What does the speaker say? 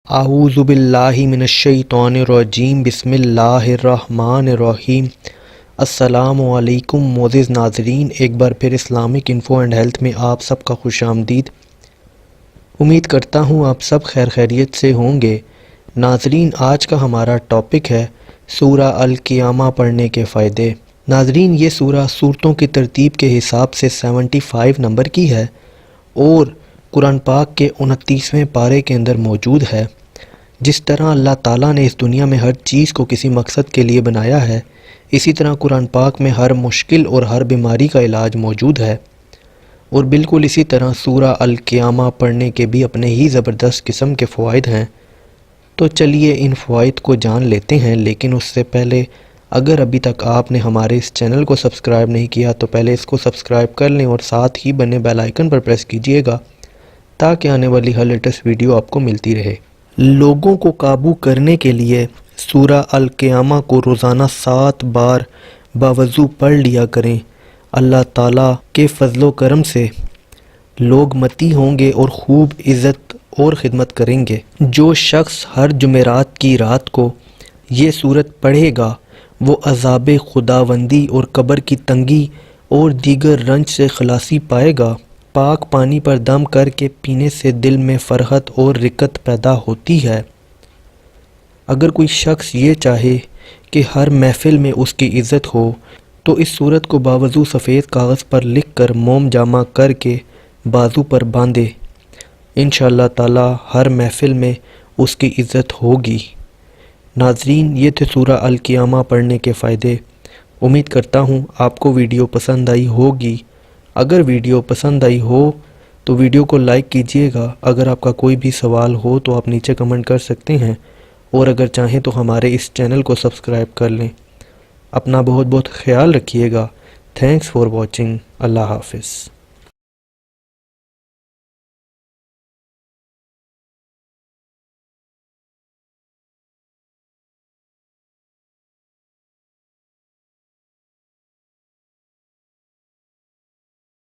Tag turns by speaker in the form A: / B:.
A: اعوذ باللہ من الشیطان الرجیم بسم اللہ الرحمن الرحیم۔ السلام علیکم معزز ناظرین، ایک بار پھر اسلامک انفو اینڈ ہیلتھ میں آپ سب کا خوش آمدید۔ امید کرتا ہوں آپ سب خیر خیریت سے ہوں گے۔ ناظرین، آج کا ہمارا ٹاپک ہے سورہ القیامہ پڑھنے کے فائدے۔ ناظرین، یہ سورہ صورتوں کی ترتیب کے حساب سے 75 نمبر کی ہے اور قرآن پاک کے 29ویں پارے کے اندر موجود ہے۔ جس طرح اللہ تعالیٰ نے اس دنیا میں ہر چیز کو کسی مقصد کے لیے بنایا ہے، اسی طرح قرآن پاک میں ہر مشکل اور ہر بیماری کا علاج موجود ہے، اور بالکل اسی طرح سورہ القیامہ پڑھنے کے بھی اپنے ہی زبردست قسم کے فوائد ہیں۔ تو چلیے ان فوائد کو جان لیتے ہیں، لیکن اس سے پہلے اگر ابھی تک آپ نے ہمارے اس چینل کو سبسکرائب نہیں کیا تو پہلے اس کو سبسکرائب کر لیں اور ساتھ ہی بنے بیل آئیکن پر پریس کیجئے گا تاکہ آنے والی ہر لیٹسٹ ویڈیو آپ کو ملتی رہے۔ لوگوں کو قابو کرنے کے لیے سورہ القیامہ کو روزانہ 7 بار باوضو پڑھ لیا کریں۔ اللہ تعالیٰ کے فضل و کرم سے لوگ متی ہوں گے اور خوب عزت اور خدمت کریں گے۔ جو شخص ہر جمعرات کی رات کو یہ سورت پڑھے گا وہ عذاب خداوندی اور قبر کی تنگی اور دیگر رنج سے خلاصی پائے گا۔ پاک پانی پر دم کر کے پینے سے دل میں فرحت اور رقت پیدا ہوتی ہے۔ اگر کوئی شخص یہ چاہے کہ ہر محفل میں اس کی عزت ہو تو اس سورت کو باوضو سفید کاغذ پر لکھ کر موم جامع کر کے بازو پر باندھے۔ انشاءاللہ تعالی ہر محفل میں اس کی عزت ہوگی۔ ناظرین، یہ تھے سورہ القیامہ پڑھنے کے فائدے۔ امید کرتا ہوں آپ کو ویڈیو پسند آئی ہوگی۔ اگر ویڈیو پسند آئی ہو تو ویڈیو کو لائک کیجئے گا۔ اگر آپ کا کوئی بھی سوال ہو تو آپ نیچے کمنٹ کر سکتے ہیں، اور اگر چاہیں تو ہمارے اس چینل کو سبسکرائب کر لیں۔ اپنا بہت بہت خیال رکھیے گا۔ Thanks for watching. اللہ حافظ۔